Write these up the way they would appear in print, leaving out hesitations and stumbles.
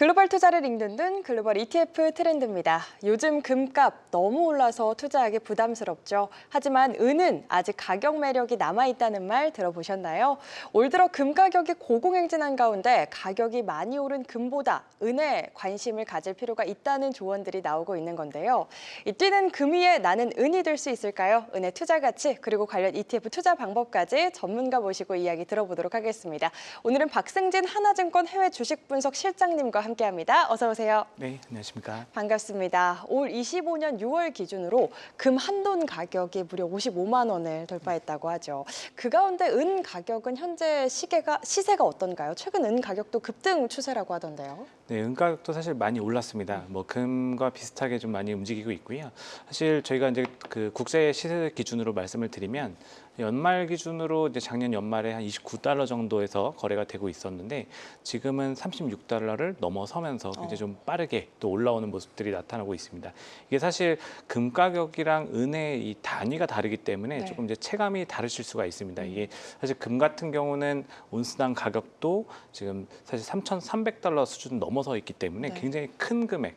글로벌 투자를 읽는 글로벌 ETF 트렌드입니다. 요즘 금값 너무 올라서 투자하기 부담스럽죠. 하지만 은은 아직 가격 매력이 남아있다는 말 들어보셨나요? 올 들어 금 가격이 고공행진한 가운데 가격이 많이 오른 금보다 은에 관심을 가질 필요가 있다는 조언들이 나오고 있는 건데요. 이 뛰는 금 위에 나는 은이 될 수 있을까요? 은의 투자 가치 그리고 관련 ETF 투자 방법까지 전문가 모시고 이야기 들어보도록 하겠습니다. 오늘은 박승진 하나증권 해외 주식 분석 실장님과 함께합니다. 어서 오세요. 네, 안녕하십니까. 반갑습니다. 올 25년 6월 기준으로 금 한 돈 가격이 무려 55만 원을 돌파했다고 하죠. 그 가운데 은 가격은 현재 시세가 어떤가요? 최근 은 가격도 급등 추세라고 하던데요. 네, 은 가격도 사실 많이 올랐습니다. 뭐 금과 비슷하게 좀 많이 움직이고 있고요. 사실 저희가 이제 그 국제 시세 기준으로 말씀을 드리면 연말 기준으로 이제 작년 연말에 한 29달러 정도에서 거래가 되고 있었는데 지금은 36달러를 넘어서면서 굉장히 좀 빠르게 또 올라오는 모습들이 나타나고 있습니다. 이게 사실 금 가격이랑 은의 이 단위가 다르기 때문에 조금 이제 체감이 다르실 수가 있습니다. 이게 사실 금 같은 경우는 온스당 가격도 지금 사실 3,300달러 수준 넘어서 있기 때문에 굉장히 큰 금액,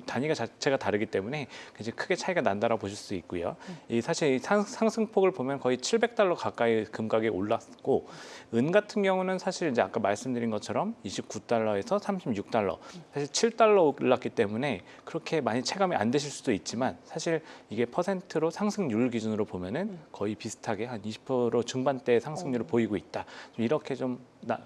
단위가 자체가 다르기 때문에 굉장히 크게 차이가 난다라고 보실 수 있고요. 이 사실 이 상승폭을 보면 거의 700달러 가까이 금 가격이 올랐고 은 같은 경우는 사실 이제 아까 말씀드린 것처럼 29달러에서 36달러, 사실 7달러 올랐기 때문에 그렇게 많이 체감이 안 되실 수도 있지만 사실 이게 퍼센트로 상승률 기준으로 보면은 거의 비슷하게 한 20% 중반대 상승률을 보이고 있다. 이렇게 좀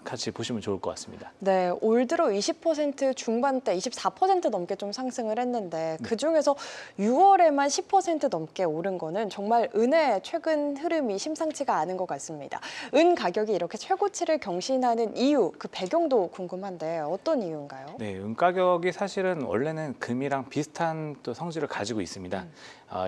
같이 보시면 좋을 것 같습니다. 네, 올 들어 20% 중반대, 24% 넘게 좀 상승을 했는데 그중에서 6월에만 10% 넘게 오른 거는 정말 은의 최근 흐름이 심상치가 않은 것 같습니다. 은 가격이 이렇게 최고치를 경신하는 이유, 그 배경도 궁금한데 어떤 이유인가요? 네, 은 가격이 사실은 원래는 금이랑 비슷한 또 성질을 가지고 있습니다.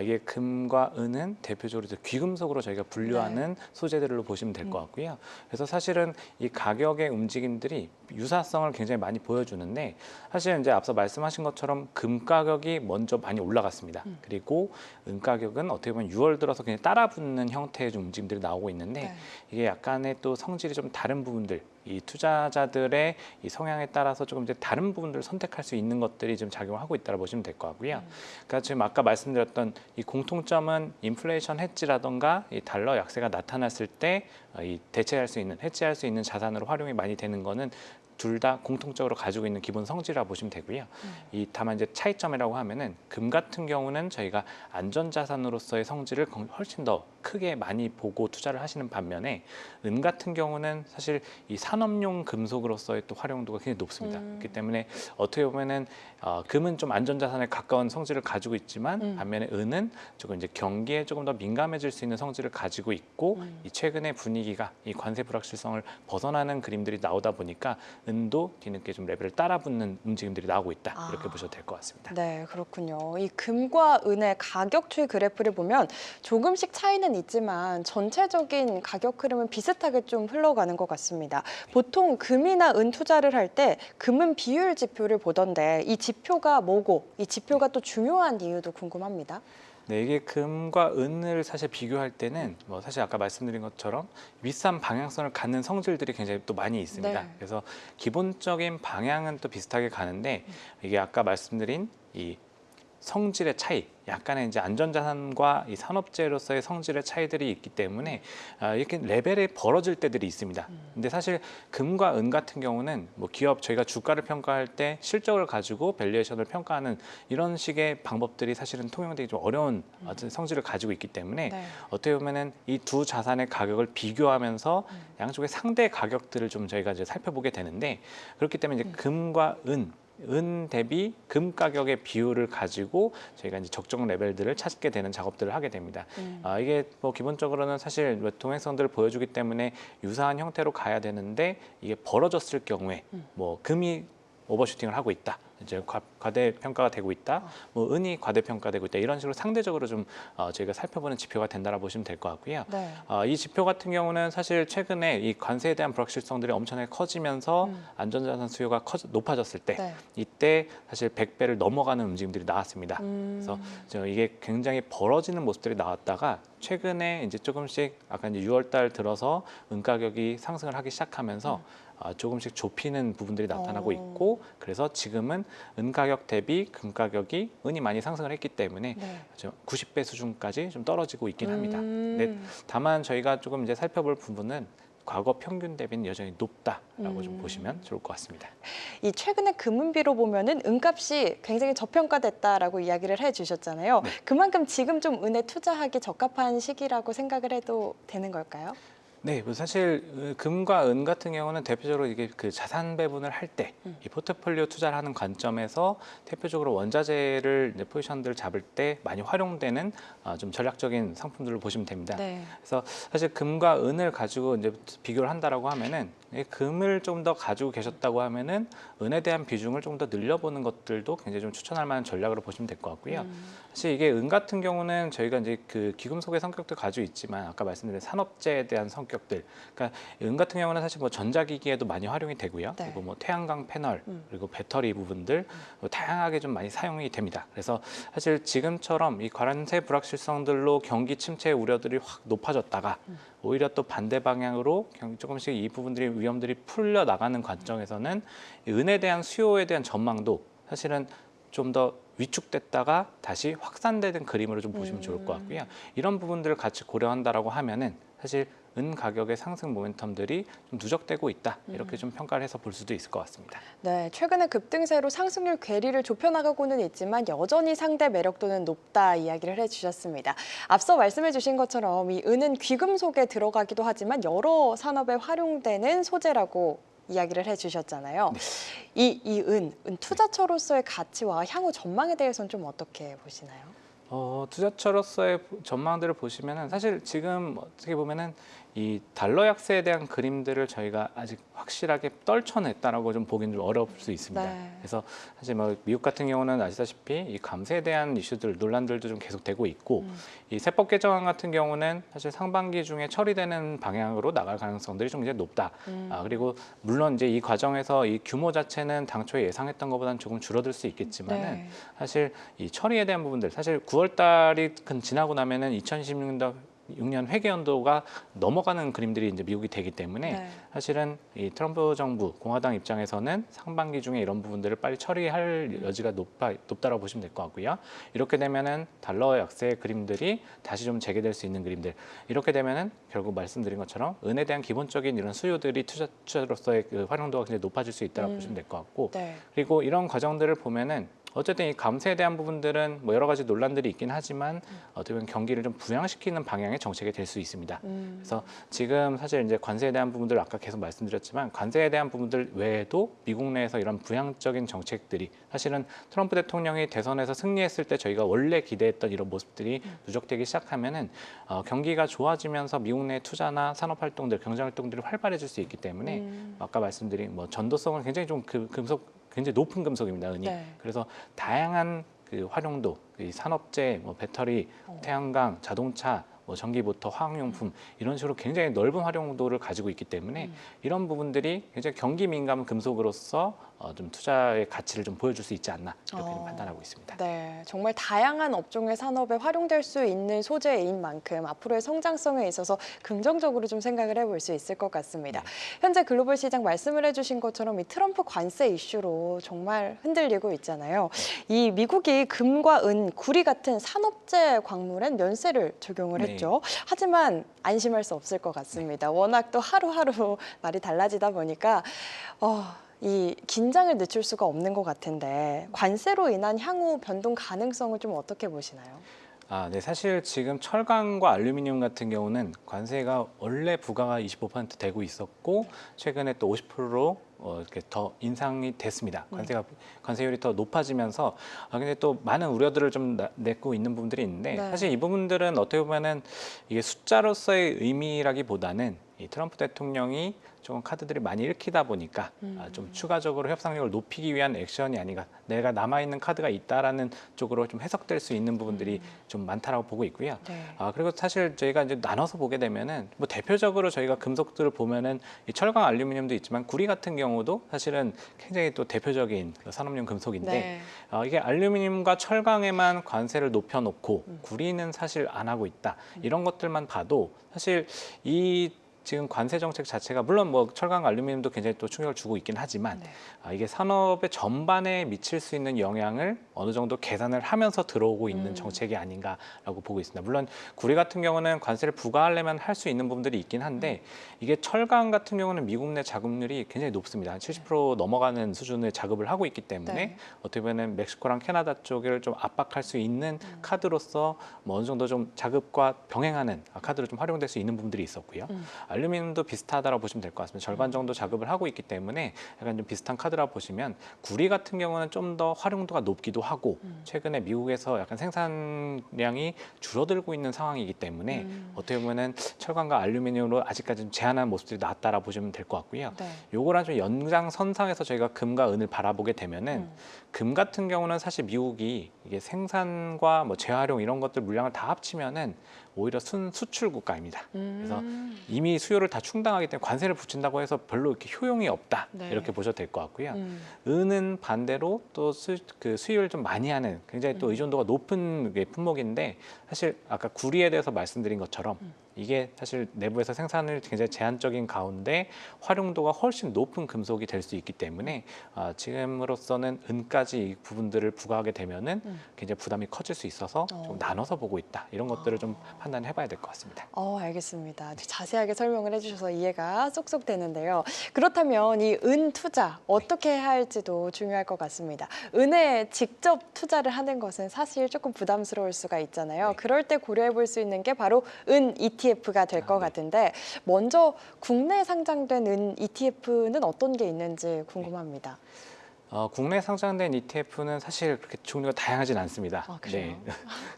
이게 금과 은은 대표적으로 귀금속으로 저희가 분류하는 소재들로 보시면 될 것 같고요. 그래서 사실은 이 가격의 움직임들이 유사성을 굉장히 많이 보여주는데 사실 이제 앞서 말씀하신 것처럼 금 가격이 먼저 많이 올라갔습니다. 그리고 은 가격은 어떻게 보면 6월 들어서 그냥 따라붙는 형태의 좀 움직임들이 나오고 있는데 이게 약간의 또 성질이 좀 다른 부분들, 이 투자자들의 이 성향에 따라서 조금 이제 다른 부분들을 선택할 수 있는 것들이 좀 작용을 하고 있다고 보시면 될 것 같고요. 그러니까 지금 아까 말씀드렸던 이 공통점은 인플레이션 해지라던가 이 달러 약세가 나타났을 때 이 대체할 수 있는, 해지할 수 있는 자산으로 활용이 많이 되는 거는 둘 다 공통적으로 가지고 있는 기본 성질이라고 보시면 되고요. 이 다만 이제 차이점이라고 하면은 금 같은 경우는 저희가 안전자산으로서의 성질을 훨씬 더 크게 많이 보고 투자를 하시는 반면에 은 같은 경우는 사실 이 산업용 금속으로서의 또 활용도가 굉장히 높습니다. 그렇기 때문에 어떻게 보면은 금은 좀 안전자산에 가까운 성질을 가지고 있지만 반면에 은은 조금 이제 경기에 조금 더 민감해질 수 있는 성질을 가지고 있고 이 최근의 분위기가 이 관세 불확실성을 벗어나는 그림들이 나오다 보니까 은도 뒤늦게 좀 레벨을 따라붙는 움직임들이 나오고 있다. 이렇게 보셔도 될 것 같습니다. 네, 그렇군요. 이 금과 은의 가격 추이 그래프를 보면 조금씩 차이는 있지만 전체적인 가격 흐름은 비슷하게 좀 흘러가는 것 같습니다. 보통 금이나 은 투자를 할 때 금은 비율 지표를 보던데 이 지표가 뭐고 이 지표가 또 중요한 이유도 궁금합니다. 네, 이게 금과 은을 사실 비교할 때는 뭐 사실 아까 말씀드린 것처럼 윗산 방향성을 갖는 성질들이 굉장히 또 많이 있습니다. 그래서 기본적인 방향은 또 비슷하게 가는데 이게 아까 말씀드린 이 성질의 차이, 약간의 이제 안전자산과 이 산업재로서의 성질의 차이들이 있기 때문에 이렇게 레벨이 벌어질 때들이 있습니다. 근데 사실 금과 은 같은 경우는 뭐 기업 저희가 주가를 평가할 때 실적을 가지고 밸류에이션을 평가하는 이런 식의 방법들이 사실은 통용되기 좀 어려운 어떤 성질을 가지고 있기 때문에 어떻게 보면은 이 두 자산의 가격을 비교하면서 양쪽의 상대 가격들을 좀 저희가 이제 살펴보게 되는데 그렇기 때문에 이제 금과 은 대비 금 가격의 비율을 가지고 저희가 이제 적정 레벨들을 찾게 되는 작업들을 하게 됩니다. 이게 뭐 기본적으로는 사실 동행성들을 보여주기 때문에 유사한 형태로 가야 되는데 이게 벌어졌을 경우에 뭐 금이 오버슈팅을 하고 있다. 이제 과대평가가 되고 있다. 뭐 은이 과대평가되고 있다. 이런 식으로 상대적으로 좀 저희가 살펴보는 지표가 된다라고 보시면 될 것 같고요. 이 지표 같은 경우는 사실 최근에 이 관세에 대한 불확실성들이 엄청나게 커지면서 안전자산 수요가 높아졌을 때 이때 사실 100배를 넘어가는 움직임들이 나왔습니다. 그래서 이게 굉장히 벌어지는 모습들이 나왔다가 최근에 이제 조금씩 아까 이제 6월 달 들어서 은 가격이 상승을 하기 시작하면서 조금씩 좁히는 부분들이 나타나고 어. 있고, 그래서 지금은 은 가격 대비 금 가격이 은이 많이 상승을 했기 때문에 네. 90배 수준까지 좀 떨어지고 있긴 합니다. 네, 음. 다만 저희가 조금 이제 살펴볼 부분은 과거 평균 대비는 여전히 높다라고 좀 보시면 좋을 것 같습니다. 이 최근에 금은비로 보면은 은값이 굉장히 저평가됐다라고 이야기를 해주셨잖아요. 네. 그만큼 지금 좀 은에 투자하기 적합한 시기라고 생각을 해도 되는 걸까요? 네, 뭐 사실 금과 은 같은 경우는 대표적으로 이게 그 자산 배분을 할 때 이 포트폴리오 투자를 하는 관점에서 대표적으로 원자재를 이제 포지션들을 잡을 때 많이 활용되는 좀 전략적인 상품들로 보시면 됩니다. 네. 그래서 사실 금과 은을 가지고 이제 비교를 한다라고 하면은 이 금을 좀 더 가지고 계셨다고 하면은 은에 대한 비중을 좀 더 늘려보는 것들도 굉장히 좀 추천할 만한 전략으로 보시면 될 것 같고요. 사실 이게 은 같은 경우는 저희가 이제 그 귀금속의 성격도 가지고 있지만 아까 말씀드린 산업재에 대한 성격들, 그러니까 은 같은 경우는 사실 뭐 전자기기에도 많이 활용이 되고요. 네. 그리고 뭐 태양광 패널 그리고 배터리 부분들 뭐 다양하게 좀 많이 사용이 됩니다. 그래서 사실 지금처럼 이 관세 불확실성들로 경기 침체 우려들이 확 높아졌다가 오히려 또 반대 방향으로 조금씩 이 부분들이 위험들이 풀려 나가는 관점에서는 이 은에 대한 수요에 대한 전망도 사실은 좀 더 위축됐다가 다시 확산되는 그림으로 좀 보시면 좋을 것 같고요. 이런 부분들을 같이 고려한다라고 하면은 사실 은 가격의 상승 모멘텀들이 좀 누적되고 있다, 이렇게 좀 평가를 해서 볼 수도 있을 것 같습니다. 네, 최근에 급등세로 상승률 괴리를 좁혀나가고는 있지만 여전히 상대 매력도는 높다 이야기를 해주셨습니다. 앞서 말씀해주신 것처럼 이 은은 귀금속에 들어가기도 하지만 여러 산업에 활용되는 소재라고 이야기를 해주셨잖아요. 이 은 투자처로서의 가치와 향후 전망에 대해서는 좀 어떻게 보시나요? 투자처로서의 전망들을 보시면은 사실 지금 어떻게 보면은 이 달러 약세에 대한 그림들을 저희가 아직 확실하게 떨쳐냈다라고 좀 보기는 좀 어려울 수 있습니다. 네. 그래서 사실 뭐 미국 같은 경우는 아시다시피 이 감세에 대한 이슈들, 논란들도 좀 계속되고 있고, 이 세법 개정안 같은 경우는 사실 상반기 중에 처리되는 방향으로 나갈 가능성들이 좀 굉장히 높다. 그리고 물론 이제 이 과정에서 이 규모 자체는 당초에 예상했던 것보다는 조금 줄어들 수 있겠지만은 네. 사실 이 처리에 대한 부분들, 사실 9월 달이 지나고 나면은 2016년 회계 연도가 넘어가는 그림들이 이제 미국이 되기 때문에 네. 사실은 이 트럼프 정부 공화당 입장에서는 상반기 중에 이런 부분들을 빨리 처리할 여지가 높다라고 보시면 될 것 같고요. 이렇게 되면은 달러 약세 그림들이 다시 좀 재개될 수 있는 그림들, 이렇게 되면은 결국 말씀드린 것처럼 은에 대한 기본적인 이런 수요들이 투자로서의 그 활용도가 굉장히 높아질 수 있다고 보시면 될 것 같고, 네. 그리고 이런 과정들을 보면은 어쨌든 이 감세에 대한 부분들은 뭐 여러 가지 논란들이 있긴 하지만 어떻게 보면 경기를 좀 부양시키는 방향의 정책이 될 수 있습니다. 그래서 지금 사실 이제 관세에 대한 부분들 아까 계속 말씀드렸지만 관세에 대한 부분들 외에도 미국 내에서 이런 부양적인 정책들이 사실은 트럼프 대통령이 대선에서 승리했을 때 저희가 원래 기대했던 이런 모습들이 누적되기 시작하면은 경기가 좋아지면서 미국 내 투자나 산업 활동들, 경제 활동들이 활발해질 수 있기 때문에 아까 말씀드린 뭐 전도성은 굉장히 좀 금속 굉장히 높은 금속입니다, 은이. 네. 그래서 다양한 그 활용도, 이 산업재, 뭐 배터리, 태양광, 자동차, 뭐 전기모터, 화학용품 이런 식으로 굉장히 넓은 활용도를 가지고 있기 때문에 이런 부분들이 굉장히 경기 민감 금속으로서 좀 투자의 가치를 좀 보여줄 수 있지 않나, 이렇게 좀 판단하고 있습니다. 네, 정말 다양한 업종의 산업에 활용될 수 있는 소재인 만큼 앞으로의 성장성에 있어서 긍정적으로 좀 생각을 해볼 수 있을 것 같습니다. 현재 글로벌 시장 말씀을 해주신 것처럼 이 트럼프 관세 이슈로 정말 흔들리고 있잖아요. 이 미국이 금과 은, 구리 같은 산업재 광물엔 면세를 적용을 네. 했죠. 하지만 안심할 수 없을 것 같습니다. 워낙 또 하루하루 말이 달라지다 보니까 이 긴장을 늦출 수가 없는 것 같은데 관세로 인한 향후 변동 가능성을 좀 어떻게 보시나요? 네, 사실 지금 철강과 알루미늄 같은 경우는 관세가 원래 부과가 25% 되고 있었고 최근에 또 50%로 이렇게 더 인상이 됐습니다. 관세율이 더 높아지면서 근데 또 많은 우려들을 좀 내고 있는 부분들이 있는데 네. 사실 이 부분들은 어떻게 보면은 이게 숫자로서의 의미라기보다는 이 트럼프 대통령이 조금 카드들이 많이 읽히다 보니까 좀 추가적으로 협상력을 높이기 위한 액션이 아닌가, 내가 남아있는 카드가 있다라는 쪽으로 좀 해석될 수 있는 부분들이 좀 많다라고 보고 있고요. 네. 그리고 사실 저희가 이제 나눠서 보게 되면은 뭐 대표적으로 저희가 금속들을 보면은 이 철강, 알루미늄도 있지만 구리 같은 경우도 사실은 굉장히 또 대표적인 그 산업용 금속인데 네. 이게 알루미늄과 철강에만 관세를 높여놓고 구리는 사실 안 하고 있다. 이런 것들만 봐도 사실 이 지금 관세 정책 자체가 물론 뭐 철강 알루미늄도 굉장히 또 충격을 주고 있긴 하지만 네. 이게 산업의 전반에 미칠 수 있는 영향을 어느 정도 계산을 하면서 들어오고 있는 정책이 아닌가라고 보고 있습니다. 물론 구리 같은 경우는 관세를 부과하려면 할 수 있는 부분들이 있긴 한데 이게 철강 같은 경우는 미국 내 자급률이 굉장히 높습니다. 한 70% 넘어가는 수준의 자급을 하고 있기 때문에 네. 어떻게 보면 멕시코랑 캐나다 쪽을 좀 압박할 수 있는 카드로서 뭐 어느 정도 좀 자급과 병행하는 카드로 좀 활용될 수 있는 부분들이 있었고요. 알루미늄도 비슷하다고 보시면 될 것 같습니다. 절반 정도 자급을 하고 있기 때문에 약간 좀 비슷한 카드라고 보시면 구리 같은 경우는 좀 더 활용도가 높기도 하고 최근에 미국에서 약간 생산량이 줄어들고 있는 상황이기 때문에 어떻게 보면은 철강과 알루미늄으로 아직까지는 제한하는 모습들이 나왔다라 보시면 될 것 같고요. 네. 요거랑 좀 연장선상에서 저희가 금과 은을 바라보게 되면은 금 같은 경우는 사실 미국이 이게 생산과 뭐 재활용 이런 것들 물량을 다 합치면은 오히려 수출 국가입니다. 그래서 이미 수요를 다 충당하기 때문에 관세를 붙인다고 해서 별로 이렇게 효용이 없다 네. 이렇게 보셔도 될 것 같고요. 은은 반대로 또 그 수입을 좀 많이 하는 굉장히 또 의존도가 높은 게 품목인데 사실 아까 구리에 대해서 말씀드린 것처럼 이게 사실 내부에서 생산을 굉장히 제한적인 가운데 활용도가 훨씬 높은 금속이 될 수 있기 때문에 지금으로서는 은까지 이 부분들을 부과하게 되면은 굉장히 부담이 커질 수 있어서 좀 나눠서 보고 있다 이런 것들을 좀 판단해봐야 될 것 같습니다. 알겠습니다. 자세하게 설명을 해주셔서 이해가 쏙쏙 되는데요. 그렇다면 이 은 투자 어떻게 해야 할지도 중요할 것 같습니다. 은에 직접 투자를 하는 것은 사실 조금 부담스러울 수가 있잖아요. 네. 그럴 때 고려해 볼 수 있는 게 바로 은 ETF가 될 것 네. 같은데 먼저 국내 상장된 은 ETF는 어떤 게 있는지 궁금합니다. 국내 상장된 ETF는 사실 그렇게 종류가 다양하진 않습니다. 그래요?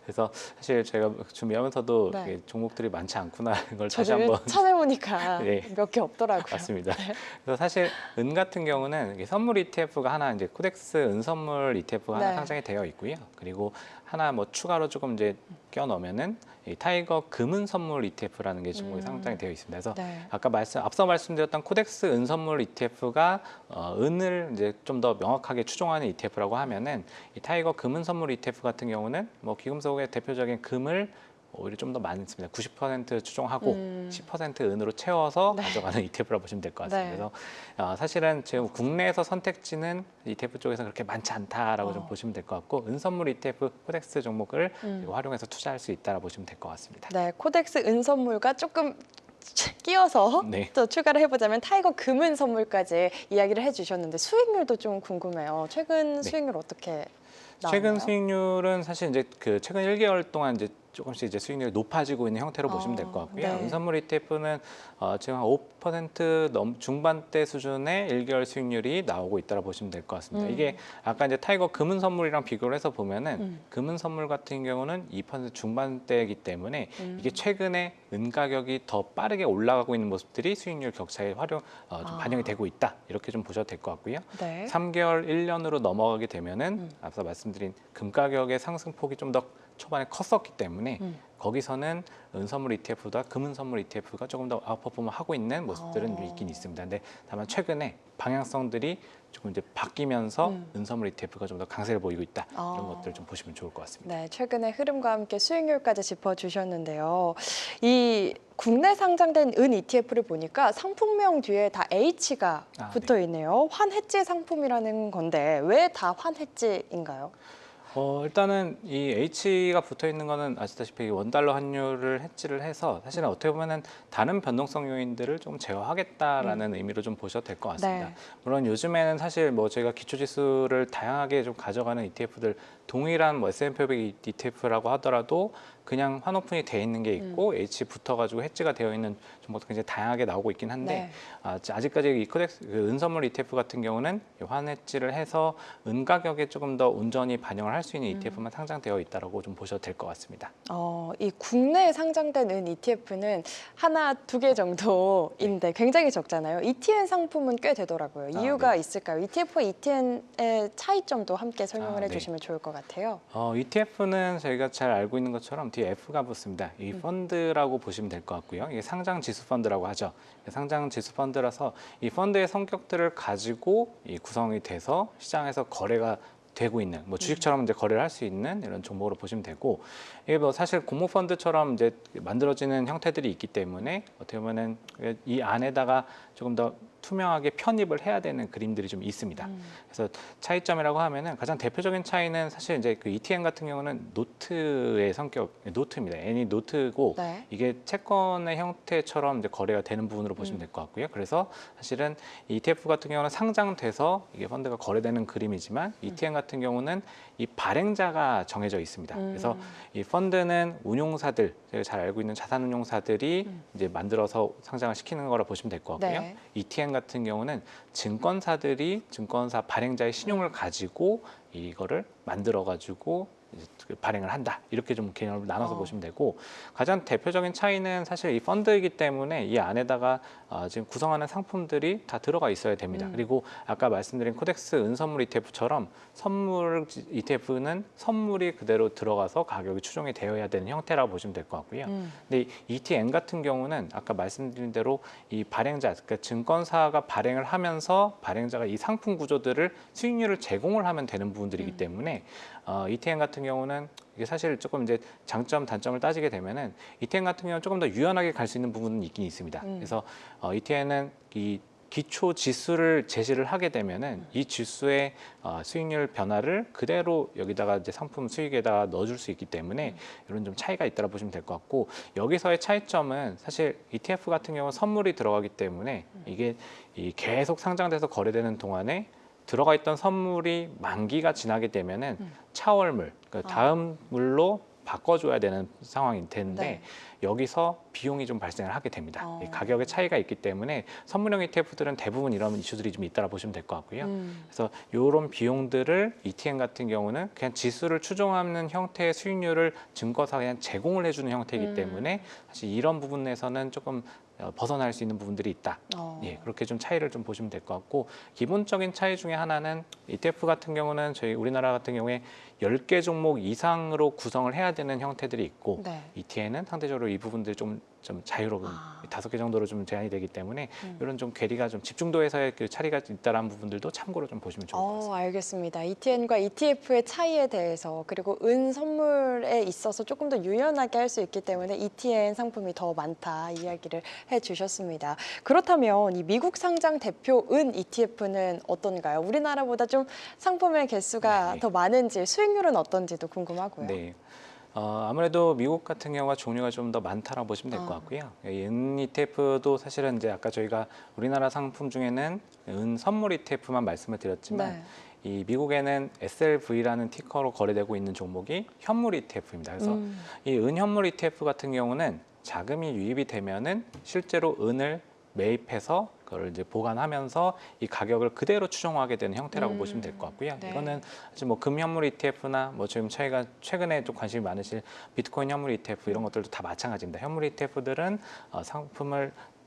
그래서 사실 제가 준비하면서도 네. 종목들이 많지 않구나 걸 다시 저도 한번 찾아보니까 네. 몇 개 없더라고요. 맞습니다. 그래서 사실 은 같은 경우는 이게 선물 ETF가 하나 이제 코덱스 은 선물 ETF가 하나 네. 상장이 되어 있고요. 그리고 하나 뭐 추가로 조금 이제 껴 넣으면은 이 타이거 금은 선물 ETF라는 게 종목이 상장이 되어 있습니다. 그래서 네. 아까 앞서 말씀드렸던 코덱스 은 선물 ETF가 은을 이제 좀 더 명확하게 추종하는 ETF라고 하면은 이 타이거 금은 선물 ETF 같은 경우는 뭐 귀금속의 대표적인 금을 오히려 좀 더 많습니다. 90% 추종하고 10% 은으로 채워서 네. 가져가는 ETF라고 보시면 될 것 같습니다. 네. 그래서 사실은 지금 국내에서 선택지는 ETF 쪽에서 그렇게 많지 않다라고 좀 보시면 될 것 같고 은 선물 ETF 코덱스 종목을 활용해서 투자할 수 있다라고 보시면 될 것 같습니다. 네, 코덱스 은 선물과 조금 끼워서 네. 또 추가를 해보자면 타이거 금은 선물까지 이야기를 해주셨는데 수익률도 좀 궁금해요. 최근 네. 수익률 어떻게 나오나요? 최근 수익률은 사실 이제 그 최근 1개월 동안 이제 조금씩 이제 수익률이 높아지고 있는 형태로 보시면 될 것 같고요. 네. 은선물 ETF는 지금 한 5% 중반대 수준의 1개월 수익률이 나오고 있다고 보시면 될 것 같습니다. 이게 아까 이제 타이거 금은 선물이랑 비교를 해서 보면은 금은 선물 같은 경우는 2% 중반대이기 때문에 이게 최근에 은 가격이 더 빠르게 올라가고 있는 모습들이 수익률 격차에 좀 반영이 되고 있다. 이렇게 좀 보셔도 될 것 같고요. 네. 3개월, 1년으로 넘어가게 되면은 앞서 말씀드린 금 가격의 상승폭이 좀 더 초반에 컸었기 때문에 거기서는 은 선물 ETF보다 금은 선물 ETF가 조금 더 아웃퍼폼을 하고 있는 모습들은 좀 있긴 있습니다. 근데 다만 최근에 방향성들이 조금 이제 바뀌면서 은 선물 ETF가 좀 더 강세를 보이고 있다. 이런 것들을 좀 보시면 좋을 것 같습니다. 네, 최근의 흐름과 함께 수익률까지 짚어주셨는데요. 이 국내 상장된 은 ETF를 보니까 상품명 뒤에 다 H가 붙어 있네요. 환해지 상품이라는 건데 왜 다 환해지인가요? 일단은 이 H가 붙어 있는 거는 아시다시피 원달러 환율을 해지를 해서 사실은 어떻게 보면은 다른 변동성 요인들을 좀 제어하겠다라는 의미로 좀 보셔도 될 것 같습니다. 네. 물론 요즘에는 사실 뭐 저희가 기초 지수를 다양하게 좀 가져가는 ETF들 동일한 뭐 S&P 500 ETF라고 하더라도 그냥 환오픈이 돼 있는 게 있고 H 붙어가지고 해지가 되어 있는 종목도 굉장히 다양하게 나오고 있긴 한데 아직까지 이 코덱스 은 선물 ETF 같은 경우는 환해지를 해서 은 가격에 조금 더 온전히 반영을 할 수 있는 ETF만 상장되어 있다라고 좀 보셔도 될 것 같습니다. 이 국내에 상장된 은 ETF는 하나, 두 개 정도인데 굉장히 적잖아요. ETN 상품은 꽤 되더라고요. 이유가 있을까요? ETF와 ETN의 차이점도 함께 설명을 해주시면 좋을 것 같아요. ETF는 저희가 잘 알고 있는 것처럼 뒤에 F가 붙습니다. 이 펀드라고 보시면 될 것 같고요. 이게 상장 지수 펀드라고 하죠. 상장 지수 펀드라서 이 펀드의 성격들을 가지고 이 구성이 돼서 시장에서 거래가 되고 있는 뭐 주식처럼 이제 거래를 할 수 있는 이런 종목으로 보시면 되고, 이게 뭐 사실 공모펀드처럼 이제 만들어지는 형태들이 있기 때문에 어떻게 보면은 이 안에다가 조금 더 투명하게 편입을 해야 되는 그림들이 좀 있습니다. 그래서 차이점이라고 하면은 가장 대표적인 차이는 사실 이제 그 ETN 같은 경우는 노트의 성격, 노트입니다. N이 노트고 네. 이게 채권의 형태처럼 이제 거래가 되는 부분으로 보시면 될 것 같고요. 그래서 사실은 ETF 같은 경우는 상장돼서 이게 펀드가 거래되는 그림이지만 ETN 같은 경우는 이 발행자가 정해져 있습니다. 그래서 이 펀드는 운용사들, 제가 잘 알고 있는 자산운용사들이 이제 만들어서 상장을 시키는 거라 보시면 될 것 같고요. 네. ETN 같은 경우는 증권사들이 증권사 발행자의 신용을 가지고 이거를 만들어 가지고 발행을 한다, 이렇게 좀 개념을 나눠서 보시면 되고, 가장 대표적인 차이는 사실 이 펀드이기 때문에 이 안에다가 지금 구성하는 상품들이 다 들어가 있어야 됩니다. 그리고 아까 말씀드린 코덱스 은선물 ETF처럼 선물 ETF는 선물이 그대로 들어가서 가격이 추정이 되어야 되는 형태라고 보시면 될 것 같고요. 근데 ETN 같은 경우는 아까 말씀드린 대로 이 발행자, 그러니까 증권사가 발행을 하면서 발행자가 이 상품 구조들을 수익률을 제공을 하면 되는 부분들이기 때문에 ETN 같은 경우는 이게 사실 조금 이제 장점, 단점을 따지게 되면은 ETN 같은 경우는 조금 더 유연하게 갈 수 있는 부분은 있긴 있습니다. 그래서 ETN은 이 기초 지수를 제시를 하게 되면은 이 지수의 수익률 변화를 그대로 여기다가 이제 상품 수익에다가 넣어줄 수 있기 때문에 이런 좀 차이가 있다고 보시면 될 것 같고, 여기서의 차이점은 사실 ETF 같은 경우는 선물이 들어가기 때문에 이게 이 계속 상장돼서 거래되는 동안에 들어가 있던 선물이 만기가 지나게 되면은 차월물, 그러니까 다음 물로 바꿔줘야 되는 상황이 되는데 네. 여기서 비용이 좀 발생을 하게 됩니다. 이 가격의 차이가 있기 때문에 선물형 ETF들은 대부분 이런 이슈들이 좀 있다고 보시면 될 것 같고요. 그래서 이런 비용들을 ETN 같은 경우는 그냥 지수를 추종하는 형태의 수익률을 증권사가 그냥 제공을 해주는 형태이기 때문에 사실 이런 부분에서는 조금 벗어날 수 있는 부분들이 있다. 예, 그렇게 좀 차이를 좀 보시면 될 것 같고, 기본적인 차이 중에 하나는 ETF 같은 경우는 저희 우리나라 같은 경우에 10개 종목 이상으로 구성을 해야 되는 형태들이 있고, 네. ETN은 상대적으로 이 부분들 좀 자유로운 5개 정도로 좀 제한이 되기 때문에 이런 좀 괴리가 좀 집중도에서의 그 차이가 있다라는 부분들도 참고로 좀 보시면 좋을 것 같습니다. 알겠습니다. ETN과 ETF의 차이에 대해서, 그리고 은 선물에 있어서 조금 더 유연하게 할 수 있기 때문에 ETN 상품이 더 많다, 이야기를 해주셨습니다. 그렇다면 이 미국 상장 대표 은 ETF는 어떤가요? 우리나라보다 좀 상품의 개수가 네. 더 많은지, 수익률은 어떤지도 궁금하고요. 네. 아무래도 미국 같은 경우가 종류가 좀 더 많다라고 보시면 될 것 같고요. 은 ETF도 사실은 이제 아까 저희가 우리나라 상품 중에는 은 선물 ETF만 말씀을 드렸지만 네. 이 미국에는 SLV라는 티커로 거래되고 있는 종목이 현물 ETF입니다. 그래서 이 은 현물 ETF 같은 경우는 자금이 유입이 되면은 실제로 은을 매입해서 그걸 이제 보관하면서 이 가격을 그대로 추정하게 되는 형태라고 보시면 될 것 같고요. 네. 이거는 사실 뭐 금현물 ETF나 뭐 지금 저희가 최근에 좀 관심이 많으실 비트코인 현물 ETF 이런 것들도 다 마찬가지입니다. 현물 ETF들은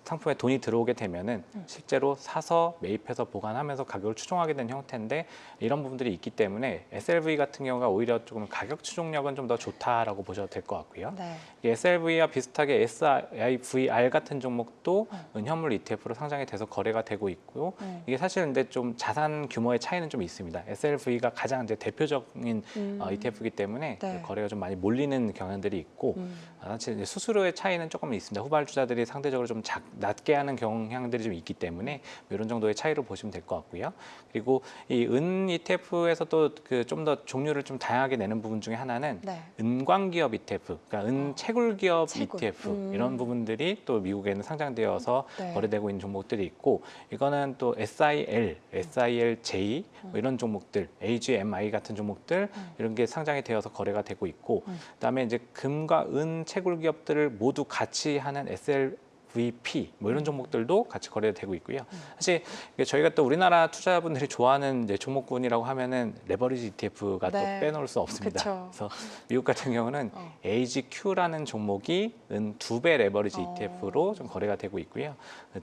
상품에 돈이 들어오게 되면은 실제로 사서 매입해서 보관하면서 가격을 추정하게 되는 형태인데, 이런 부분들이 있기 때문에 SLV 같은 경우가 오히려 조금 가격 추종력은 좀 더 좋다라고 보셔도 될 것 같고요. 네. 이 SLV와 비슷하게 SIVR 같은 종목도 은현물 ETF로 상장이 돼서 거래가 되고 있고요. 이게 사실 근데 좀 자산 규모의 차이는 좀 있습니다. SLV가 가장 이제 대표적인 ETF이기 때문에 네. 거래가 좀 많이 몰리는 경향들이 있고, 사실 이제 수수료의 차이는 조금 있습니다. 후발주자들이 상대적으로 좀 낮게 하는 경향들이 좀 있기 때문에 이런 정도의 차이로 보시면 될 것 같고요. 그리고 이 은 ETF에서도 그 좀 더 종류를 좀 다양하게 내는 부분 중에 하나는 네. 은광기업 ETF, 그러니까 은 채굴기업 채굴. ETF 이런 부분들이 또 미국에는 상장되어서 네. 거래되고 있는 종목들이 있고, 이거는 또 SIL, SILJ 뭐 이런 종목들, AGMI 같은 종목들 이런 게 상장이 되어서 거래가 되고 있고, 그다음에 이제 금과 은 채굴 기업들을 모두 같이 하는 SLVP 뭐 이런 종목들도 같이 거래되고 있고요. 사실 이게 저희가 또 우리나라 투자자분들이 좋아하는 이제 종목군이라고 하면은 레버리지 ETF가 네. 또 빼놓을 수 없습니다. 그쵸. 그래서 미국 같은 경우는 AGQ라는 종목이 은 2배 레버리지 ETF로 좀 거래가 되고 있고요.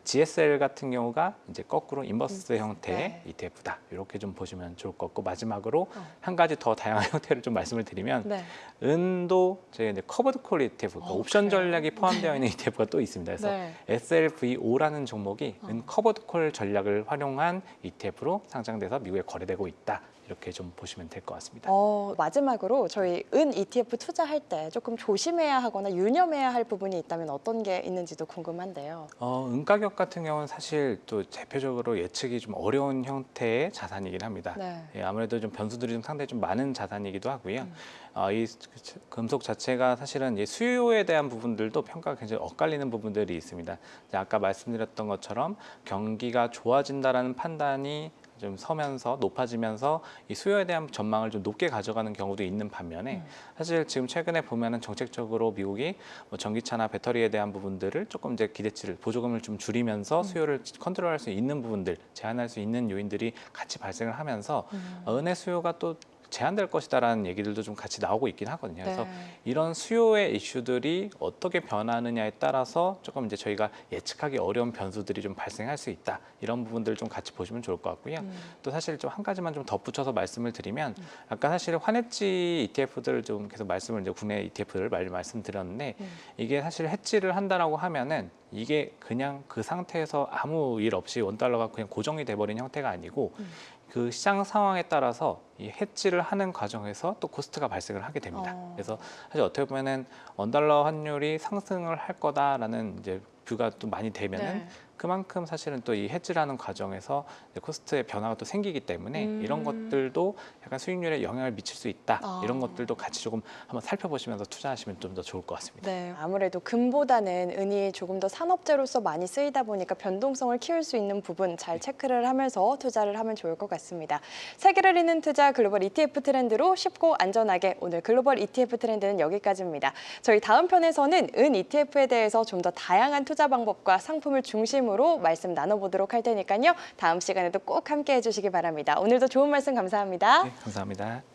GSL 같은 경우가 이제 거꾸로 인버스 형태의 네. ETF다. 이렇게 좀 보시면 좋을 것 같고, 마지막으로 한 가지 더 다양한 형태를 좀 말씀을 드리면 네. 은도 저희가 이제 커버드 콜 ETF, 그러니까 옵션 그래요? 전략이 포함되어 있는 ETF가 또 있습니다. 그래서 네. SLVO라는 종목이 은 커버드 콜 전략을 활용한 ETF로 상장돼서 미국에 거래되고 있다. 이렇게 좀 보시면 될 것 같습니다. 마지막으로 저희 은 ETF 투자할 때 조금 조심해야 하거나 유념해야 할 부분이 있다면 어떤 게 있는지도 궁금한데요. 은 가격 같은 경우는 사실 또 대표적으로 예측이 좀 어려운 형태의 자산이긴 합니다. 네. 예, 아무래도 좀 변수들이 좀 상당히 좀 많은 자산이기도 하고요. 이 금속 자체가 사실은 이 수요에 대한 부분들도 평가가 굉장히 엇갈리는 부분들이 있습니다. 이제 아까 말씀드렸던 것처럼 경기가 좋아진다라는 판단이 좀 서면서 높아지면서 이 수요에 대한 전망을 좀 높게 가져가는 경우도 있는 반면에 사실 지금 최근에 보면은 정책적으로 미국이 뭐 전기차나 배터리에 대한 부분들을 조금 이제 기대치를 보조금을 좀 줄이면서 수요를 컨트롤할 수 있는 부분들, 제한할 수 있는 요인들이 같이 발생을 하면서 은의 수요가 또 제한될 것이다라는 얘기들도 좀 같이 나오고 있긴 하거든요. 그래서 네. 이런 수요의 이슈들이 어떻게 변하느냐에 따라서 조금 이제 저희가 예측하기 어려운 변수들이 좀 발생할 수 있다. 이런 부분들을 좀 같이 보시면 좋을 것 같고요. 또 사실 좀 한 가지만 좀 덧붙여서 말씀을 드리면 아까 사실 환해지 ETF들을 좀 계속 말씀을 이제 국내 ETF를 말씀드렸는데 이게 사실 해지를 한다라고 하면은 이게 그냥 그 상태에서 아무 일 없이 원달러가 그냥 고정이 돼버린 형태가 아니고 그 시장 상황에 따라서 이 해지를 하는 과정에서 또 코스트가 발생을 하게 됩니다. 그래서 사실 어떻게 보면은 원달러 환율이 상승을 할 거다라는 이제 뷰가 또 많이 되면은 네. 그만큼 사실은 또 이 해지라는 과정에서 이제 코스트의 변화가 또 생기기 때문에 이런 것들도 약간 수익률에 영향을 미칠 수 있다. 이런 것들도 같이 조금 한번 살펴보시면서 투자하시면 좀 더 좋을 것 같습니다. 네, 아무래도 금보다는 은이 조금 더 산업재로서 많이 쓰이다 보니까 변동성을 키울 수 있는 부분 잘 체크를 하면서 투자를 하면 좋을 것 같습니다. 세계를 잇는 투자 글로벌 ETF 트렌드로 쉽고 안전하게 오늘 글로벌 ETF 트렌드는 여기까지입니다. 저희 다음 편에서는 은 ETF에 대해서 좀 더 다양한 투자 방법과 상품을 중심으로 말씀 나눠보도록 할 테니까요. 다음 시간에도 꼭 함께 해주시기 바랍니다. 오늘도 좋은 말씀 감사합니다. 네, 감사합니다.